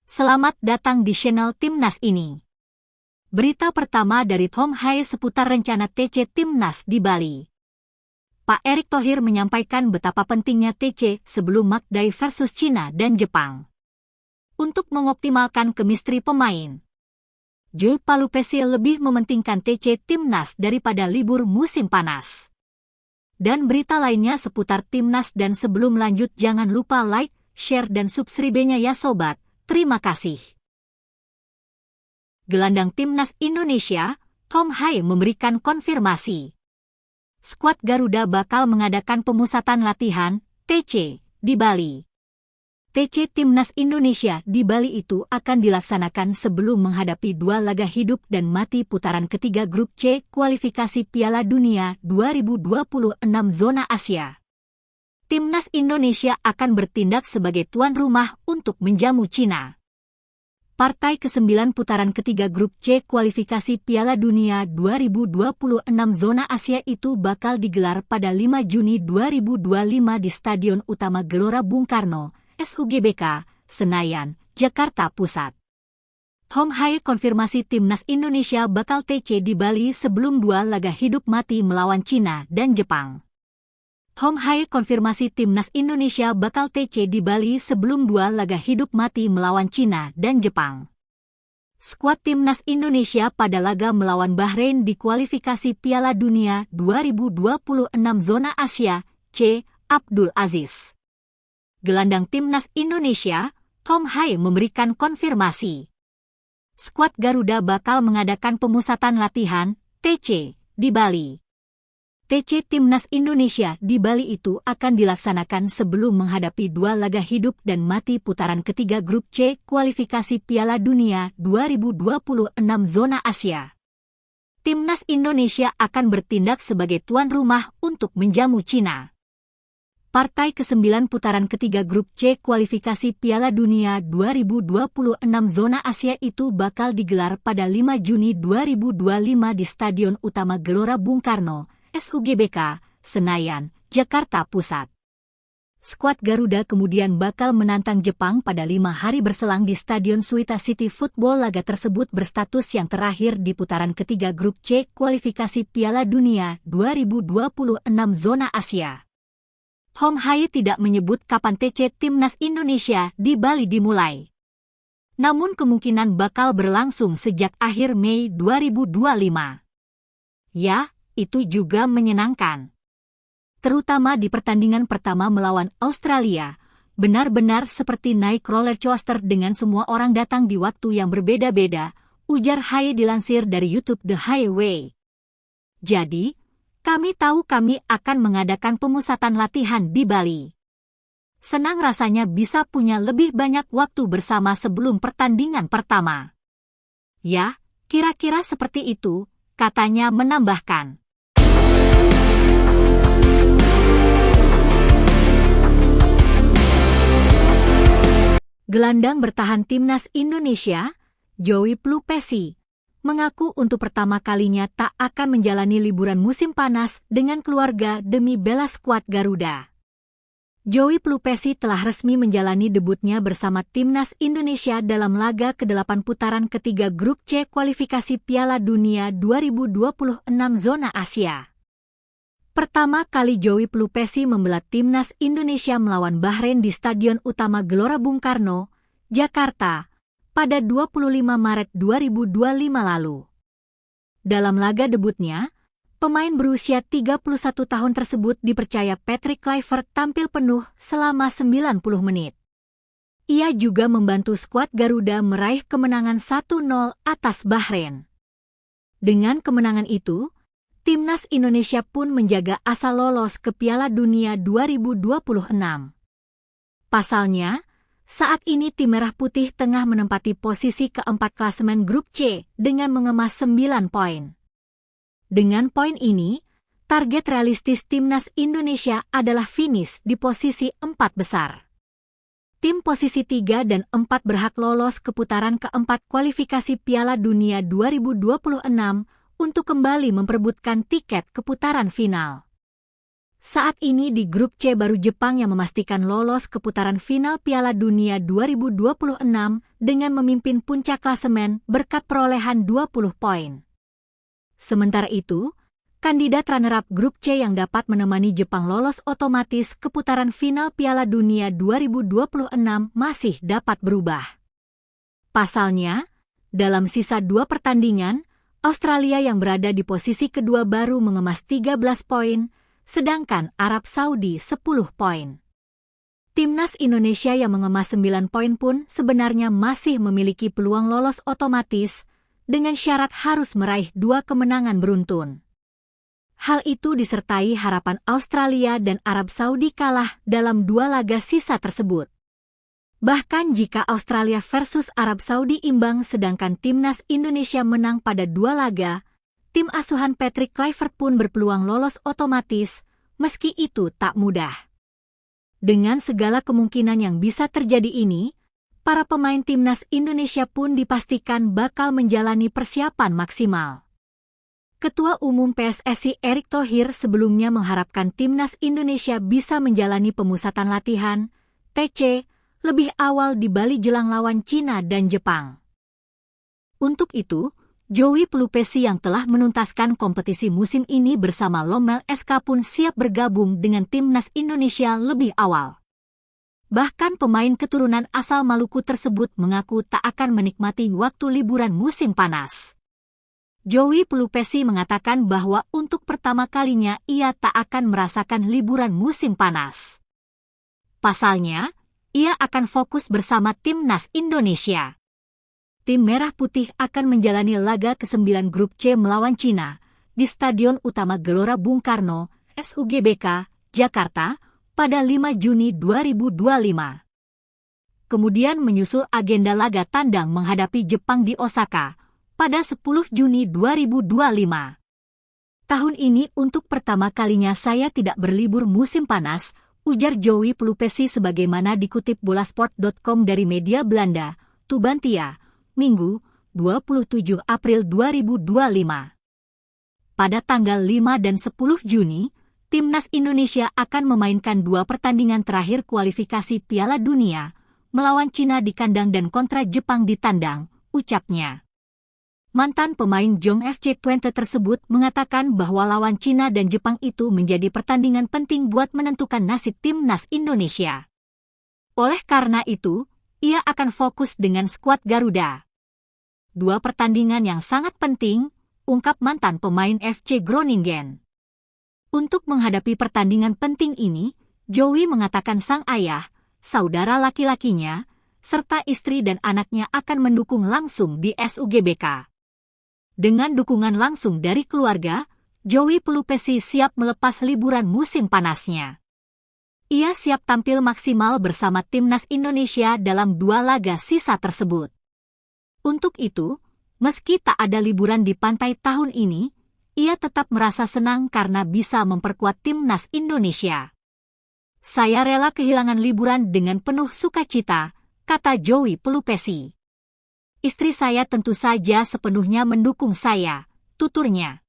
Selamat datang di channel Timnas ini. Berita pertama dari Tom Haye seputar rencana TC Timnas di Bali. Pak Erick Thohir menyampaikan betapa pentingnya TC sebelum Match Day versus Cina dan Jepang. Untuk mengoptimalkan kemistri pemain, Joe Palupesi lebih mementingkan TC Timnas daripada libur musim panas. Dan berita lainnya seputar Timnas, dan sebelum lanjut jangan lupa like, share dan subscribe-nya ya sobat. Terima kasih. Gelandang Timnas Indonesia, Tom Haye memberikan konfirmasi. Skuad Garuda bakal mengadakan pemusatan latihan, TC, di Bali. TC Timnas Indonesia di Bali itu akan dilaksanakan sebelum menghadapi 2 laga hidup dan mati putaran ketiga Grup C kualifikasi Piala Dunia 2026 Zona Asia. Timnas Indonesia akan bertindak sebagai tuan rumah untuk menjamu Cina. Partai ke-9 putaran ketiga Grup C kualifikasi Piala Dunia 2026 Zona Asia itu bakal digelar pada 5 Juni 2025 di Stadion Utama Gelora Bung Karno, SUGBK, Senayan, Jakarta Pusat. Tom Haye konfirmasi Timnas Indonesia bakal TC di Bali sebelum 2 laga hidup mati melawan Cina dan Jepang. Tom Haye konfirmasi Timnas Indonesia bakal TC di Bali sebelum 2 laga hidup mati melawan Cina dan Jepang. Skuad Timnas Indonesia pada laga melawan Bahrain di kualifikasi Piala Dunia 2026 Zona Asia, C. Abdul Aziz. Gelandang Timnas Indonesia, Tom Haye memberikan konfirmasi. Skuad Garuda bakal mengadakan pemusatan latihan, TC, di Bali. TC Timnas Indonesia di Bali itu akan dilaksanakan sebelum menghadapi 2 laga hidup dan mati putaran ketiga Grup C kualifikasi Piala Dunia 2026 Zona Asia. Timnas Indonesia akan bertindak sebagai tuan rumah untuk menjamu Cina. Partai ke-9 putaran ketiga Grup C kualifikasi Piala Dunia 2026 Zona Asia itu bakal digelar pada 5 Juni 2025 di Stadion Utama Gelora Bung Karno, SUGBK, Senayan, Jakarta Pusat. Skuad Garuda kemudian bakal menantang Jepang pada 5 hari berselang di Stadion Suita City Football. Laga tersebut berstatus yang terakhir di putaran ketiga Grup C kualifikasi Piala Dunia 2026 Zona Asia. Tom Haye tidak menyebut kapan TC Timnas Indonesia di Bali dimulai. Namun kemungkinan bakal berlangsung sejak akhir Mei 2025. Ya, itu juga menyenangkan. Terutama di pertandingan pertama melawan Australia, benar-benar seperti naik roller coaster dengan semua orang datang di waktu yang berbeda-beda, ujar Haye dilansir dari YouTube The Haye Way. Jadi, kami tahu kami akan mengadakan pemusatan latihan di Bali. Senang rasanya bisa punya lebih banyak waktu bersama sebelum pertandingan pertama. Ya, kira-kira seperti itu, katanya menambahkan. Gelandang bertahan Timnas Indonesia, Joe Palupesi, mengaku untuk pertama kalinya tak akan menjalani liburan musim panas dengan keluarga demi bela skuad Garuda. Joe Palupesi telah resmi menjalani debutnya bersama Timnas Indonesia dalam laga ke-8 putaran ketiga Grup C kualifikasi Piala Dunia 2026 Zona Asia. Pertama kali Joe Palupesi membela Timnas Indonesia melawan Bahrain di Stadion Utama Gelora Bung Karno, Jakarta, pada 25 Maret 2025 lalu. Dalam laga debutnya, pemain berusia 31 tahun tersebut dipercaya Patrick Kluivert tampil penuh selama 90 menit. Ia juga membantu skuad Garuda meraih kemenangan 1-0 atas Bahrain. Dengan kemenangan itu, Timnas Indonesia pun menjaga asa lolos ke Piala Dunia 2026. Pasalnya, saat ini tim Merah Putih tengah menempati posisi keempat klasemen Grup C dengan mengemas 9 poin. Dengan poin ini, target realistis Timnas Indonesia adalah finish di posisi 4 besar. Tim posisi 3 dan 4 berhak lolos ke putaran keempat kualifikasi Piala Dunia 2026 untuk kembali memperebutkan tiket ke putaran final. Saat ini di grup C baru Jepang yang memastikan lolos ke putaran final Piala Dunia 2026 dengan memimpin puncak klasemen berkat perolehan 20 poin. Sementara itu, kandidat runner-up grup C yang dapat menemani Jepang lolos otomatis ke putaran final Piala Dunia 2026 masih dapat berubah. Pasalnya, dalam sisa 2 pertandingan, Australia yang berada di posisi kedua baru mengemas 13 poin, sedangkan Arab Saudi 10 poin. Timnas Indonesia yang mengemas 9 poin pun sebenarnya masih memiliki peluang lolos otomatis dengan syarat harus meraih 2 kemenangan beruntun. Hal itu disertai harapan Australia dan Arab Saudi kalah dalam 2 laga sisa tersebut. Bahkan jika Australia versus Arab Saudi imbang sedangkan Timnas Indonesia menang pada 2 laga, tim asuhan Patrick Kluivert pun berpeluang lolos otomatis, meski itu tak mudah. Dengan segala kemungkinan yang bisa terjadi ini, para pemain Timnas Indonesia pun dipastikan bakal menjalani persiapan maksimal. Ketua Umum PSSI Erick Thohir sebelumnya mengharapkan Timnas Indonesia bisa menjalani pemusatan latihan, TC, lebih awal di Bali jelang lawan Cina dan Jepang. Untuk itu, Joey Pelupesi yang telah menuntaskan kompetisi musim ini bersama Lomel SK pun siap bergabung dengan Timnas Indonesia lebih awal. Bahkan pemain keturunan asal Maluku tersebut mengaku tak akan menikmati waktu liburan musim panas. Joey Pelupesi mengatakan bahwa untuk pertama kalinya ia tak akan merasakan liburan musim panas. Pasalnya, ia akan fokus bersama Timnas Indonesia. Tim Merah Putih akan menjalani laga ke-9 grup C melawan Cina di Stadion Utama Gelora Bung Karno, SUGBK, Jakarta, pada 5 Juni 2025. Kemudian menyusul agenda laga tandang menghadapi Jepang di Osaka pada 10 Juni 2025. Tahun ini untuk pertama kalinya saya tidak berlibur musim panas, ujar Joey Pelupesi sebagaimana dikutip bolasport.com dari media Belanda, Tubantia, Minggu, 27 April 2025. Pada tanggal 5 dan 10 Juni, Timnas Indonesia akan memainkan 2 pertandingan terakhir kualifikasi Piala Dunia, melawan Cina di kandang dan kontra Jepang di tandang, ucapnya. Mantan pemain Jong FC Twente tersebut mengatakan bahwa lawan Cina dan Jepang itu menjadi pertandingan penting buat menentukan nasib Timnas Indonesia. Oleh karena itu, ia akan fokus dengan skuad Garuda. 2 pertandingan yang sangat penting, ungkap mantan pemain FC Groningen. Untuk menghadapi pertandingan penting ini, Joey mengatakan sang ayah, saudara laki-lakinya, serta istri dan anaknya akan mendukung langsung di SUGBK. Dengan dukungan langsung dari keluarga, Joey Pelupesi siap melepas liburan musim panasnya. Ia siap tampil maksimal bersama Timnas Indonesia dalam 2 laga sisa tersebut. Untuk itu, meski tak ada liburan di pantai tahun ini, ia tetap merasa senang karena bisa memperkuat Timnas Indonesia. Saya rela kehilangan liburan dengan penuh sukacita, kata Joey Pelupesi. Istri saya tentu saja sepenuhnya mendukung saya, tuturnya.